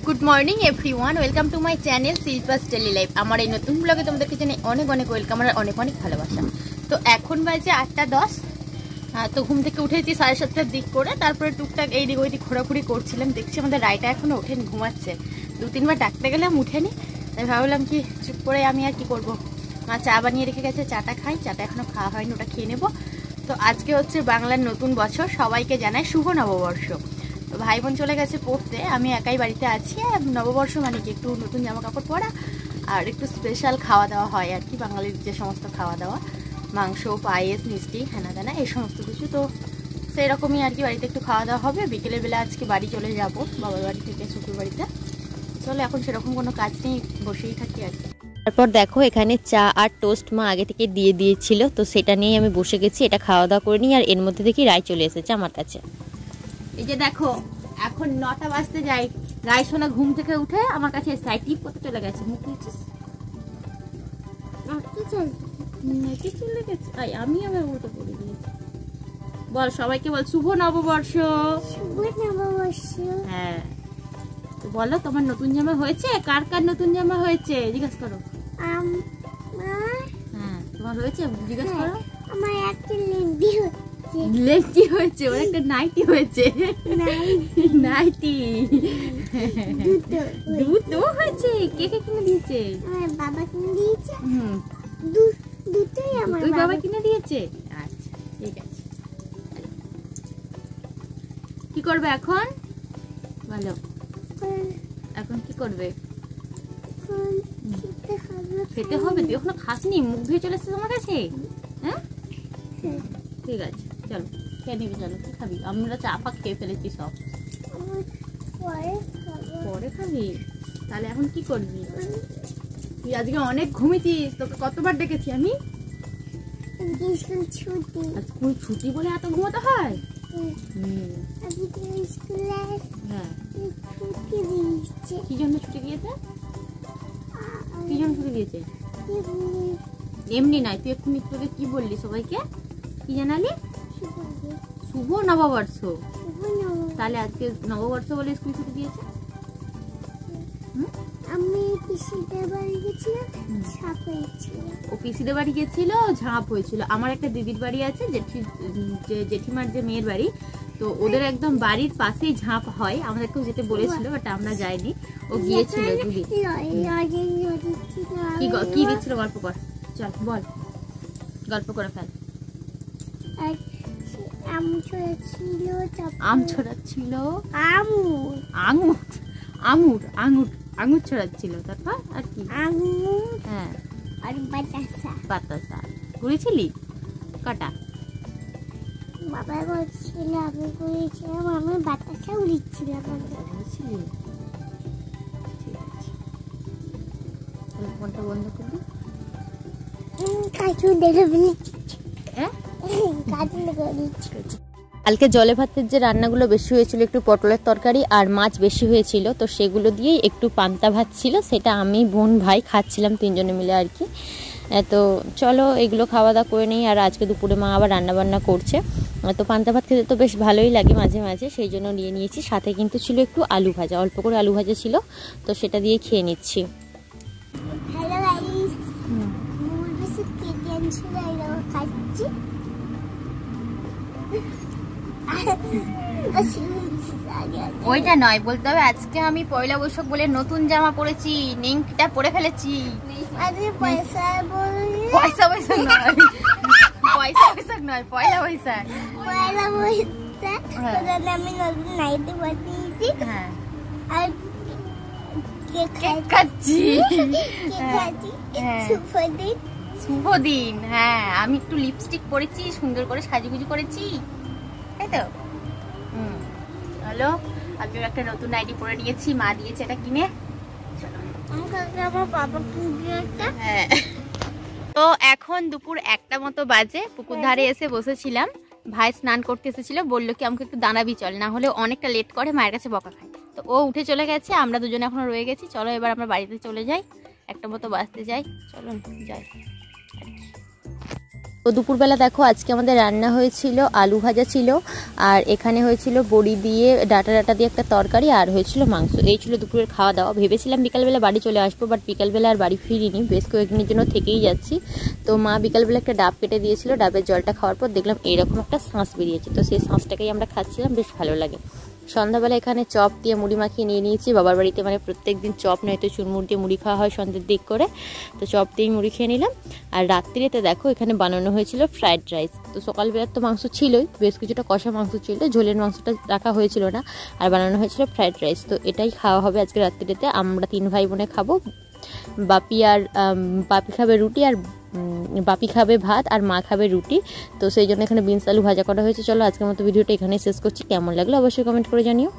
Good morning everyone, welcome to my channel Shilpa's daily life. আমার এই নতুন ব্লগে তোমাদেরকে জানাই অনেক অনেক ওয়েলকাম আর অনেক অনেক ভালোবাসা। তো এখন বাজে 8:10। তো ঘুম থেকে উঠেছি 7:30টার দিক করে, তারপরে টুকটাক এই দিক ওই দিক ঘোরাঘুরি করছিলাম। দেখছি আমাদের রায়টা এখনো ওঠেনি, ঘুমাচ্ছে। 2-3বার ডাকতে গেলাম উঠেনি, তাই ভাবলাম কি চুপ করে আমি আর কি করবো। মা চা বানিয়ে রেখে গেছে, চাটা খাই। চাটা এখনো খাওয়া হয়নি, ওটা খেয়ে নেবো। তো আজকে হচ্ছে বাংলার নতুন বছর, সবাইকে জানাই শুভ নববর্ষ। তো ভাই বোন চলে গেছে পড়তে, আমি একাই বাড়িতে আছি। নববর্ষ মানে কি একটু নতুন জামা কাপড় পরা আর একটু স্পেশাল খাওয়া দাওয়া হয় আর কি, বাঙালির যে সমস্ত খাওয়া দাওয়া, মাংস, পায়েস, মিষ্টি, হেনা দানা এই সমস্ত কিছু। তো সেই রকমই আর কি বাড়িতে একটু খাওয়া দাওয়া হবে। বিকেলের বেলা আজকে বাড়ি চলে যাব, বাবার বাড়ি থেকে শ্বশুর বাড়িতে। চলো এখন সেরকম কোনো কাজ নেই, বসেই থাকি আর কি। তারপর দেখো এখানে চা আর টোস্ট মা আগে থেকে দিয়ে দিয়েছিল, তো সেটা নিয়েই আমি বসে গেছি। এটা খাওয়া দাওয়া করে নিই, আর এর মধ্যে দেখি রায় চলে এসেছে আমার কাছে। এই যে দেখো এখন 9টা বাজতে যাই, রায় সোনা ঘুম থেকে উঠে আমার কাছে সাইড টিপ করতে চলে গেছে। মুখ দিয়েছিস চলে গেছে, আমি আমার উল্টো করে দিয়েছি। বল সবাইকে, বল শুভ নববর্ষ। শুভ নববর্ষ। হ্যাঁ, তো বলো তোমার নতুন জামা হয়েছে? কার কার নতুন জামা হয়েছে জিজ্ঞাসা করো। হ্যাঁ তোমার হয়েছে, জিজ্ঞাসা করো। আমার একটা লেন্ডি হচ্ছে। লেন্ডি হয়েছে, ওর একটা নাইটি হয়েছে। নাইটি দুটো হয়েছে। কে কে কিনে দিয়েছে? আমার বাবা কিনে দিয়েছে। দুটোই আমার বাবা কিনে দিয়েছে। আচ্ছা ঠিক আছে। কি করবে এখন বলো, এখন কি করবে? খেতে হবে। তুই এখনো খাসনি, মুখ ধুয়ে চলে এসেছিস আমার কাছে। হ্যাঁ ঠিক আছে, চলো খেয়ে নিবি। চলো কি খাবি? আমরা চা ফা খেয়ে ফেলেছি সব। পরে খাবি? তাহলে এখন কি করবি? তুই আজকে অনেক ঘুমিয়েছিস, তোকে কতবার ডেকেছি আমি। স্কুল ছুটি বলে এত ঘুমোতে হয়? কি জন্য ছুটি দিয়েছে? কি জন্য ছুটি দিয়েছে? এমনি নয়, তুই এক্ষুনি তোকে কি বললি সবাইকে? কি জানালি? শুভ নববর্ষ। তাহলে আজকে নববর্ষ বলে স্কুল ছুটি দিয়েছে। আমি পিসিদের বাড়ি গেছিলাম, ঝাঁপ হয়েছিল। ও পিসিদের বাড়ি গেছিল, ঝাঁপ হয়েছিল। আমার একটা দিদির বাড়ি আছে, জেঠিমার যে মেয়ের বাড়ি, তো ওদের একদম বাড়ির পাশেই ঝাঁপ হয়। আমাদেরকেও যেতে বলেছিল, বাট আমরা যাইনি। ও গিয়েছিল দিদি। কি দিচ্ছিল? গল্প কর, চল বল, গল্প করে ফেল। আম ছড়াচ্ছিল, আম ছড়াচ্ছিল, আঙুর আঙুর আঙুর আঙুর আঙুর ছড়াচ্ছিল। তারপর আর কি? আঙুর, হ্যাঁ, আর বাতাসা। বাতাসা ঘুরেছিলি কাটা? বাবা বলছিল, আমি ঘুরেছিলাম, আমি বাতাসা উড়িয়েছিলাম। ঘুরেছিলি? ঠিক আছে, তাহলে ফোনটা বন্ধ করবি। কার্টুন দেখাবি? হ্যাঁ কার্টুন দেখাবি। কালকে জলে ভাতের যে রান্নাগুলো বেশি হয়েছিল, একটু পটলের তরকারি আর মাছ বেশি হয়েছিল, তো সেগুলো দিয়েই একটু পান্তা ভাত ছিল, সেটা আমি বোন ভাই খাচ্ছিলাম 3 জনে মিলে আর কি। তো চলো এগুলো খাওয়া দাওয়া করে নিই। আর আজকে দুপুরে মা আবার রান্নাবান্না করছে, তো পান্তা ভাত খেতে তো বেশ ভালোই লাগে মাঝে মাঝে, সেই জন্য নিয়ে নিয়েছি। সাথে কিন্তু ছিল একটু আলু ভাজা, অল্প করে আলু ভাজা ছিল, তো সেটা দিয়ে খেয়ে নিচ্ছি। হ্যালো গাইস, মুল বিস্কুট কেটে আনছিল, এটা খাচ্ছি। ওইটা নয়, বলতে হবে আজকে আমি পয়লা বৈশাখ বলে নতুন জামা পরেছি, নেংটিটা পরে ফেলেছি। আজকে পয়সা পয়সা বৈশাখ নয়, পয়সা বৈশাখ নয়, পয়লা বৈশাখ। পয়লা বৈশাখ আমি নতুন নাইটি বানিয়েছি। হ্যাঁ, আর কেক খাচ্ছি। শুভ দিন। শুভ দিন। হ্যাঁ, আমি একটু লিপস্টিক পরেছি, সুন্দর করে সাজুগুজু করেছি, তাই তো। হ্যালো, আমি একটা নতুন নাইটি পরে নিয়েছি, মা দিয়েছে এটা কিনে। আমার বাবা কিনে। হ্যাঁ, তো এখন দুপুর 1টা মতো বাজে। পুকুর ধারে এসে বসেছিলাম, ভাই স্নান করতে এসেছিল, বললো কি আমাকে একটু দাঁড়াবি চল, না হলে অনেকটা লেট করে, মায়ের কাছে বকা খায়। তো ও উঠে চলে গেছে, আমরা দুজনে এখনো রয়ে গেছি। চলো এবার আমরা বাড়িতে চলে যাই, 1টা মতো বাজতে যাই। চলো যাই। তো দুপুরবেলা দেখো আজকে আমাদের রান্না হয়েছিল আলু ভাজা ছিল, আর এখানে হয়েছিল বড়ি দিয়ে ডাটা দিয়ে একটা তরকারি, আর হয়েছিল মাংস। এই ছিল দুপুরের খাওয়া দাওয়া। ভেবেছিলাম বিকালবেলা বাড়ি চলে আসবো, বাট বিকালবেলা আর বাড়ি ফিরিনি, বেশ কয়েকদিনের জন্য থেকেই যাচ্ছি। তো মা বিকালবেলা একটা ডাব কেটে দিয়েছিল, ডাবের জলটা খাওয়ার পর দেখলাম এরকম একটা শাঁস বেরিয়েছে, তো সেই শাঁসটাকেই আমরা খাচ্ছিলাম, বেশ ভালো লাগে। সন্ধ্যাবেলা এখানে চপ দিয়ে মুড়ি মাখিয়ে নিয়ে নিয়েছি। বাবার বাড়িতে মানে প্রত্যেক দিন চপ নয়তো চুরমুড় দিয়ে মুড়ি খাওয়া হয় সন্ধ্যের দিক করে, তো চপ দিয়েই মুড়ি খেয়ে নিলাম। আর রাত্রিতে দেখো এখানে বানানো হয়েছিল ফ্রাইড রাইস। তো সকালবেলার তো মাংস ছিলই, বেশ কিছুটা কষা মাংস ছিল, ঝোলের মাংসটা রাখা হয়েছিল না, আর বানানো হয়েছিল ফ্রাইড রাইস। তো এটাই খাওয়া হবে আজকে রাত্রিতে। আমরা 3 ভাই বোনে খাবো। বাপি খাবে রুটি, আর বাপি খাবে ভাত, আর মা খাবে রুটি। তো সেই জন্য এখানে বিনস আলু ভাজা করা হয়েছে। চলো আজকের মতো ভিডিওটা এখানে শেষ করছি। কেমন লাগলো অবশ্যই কমেন্ট করে জানিও।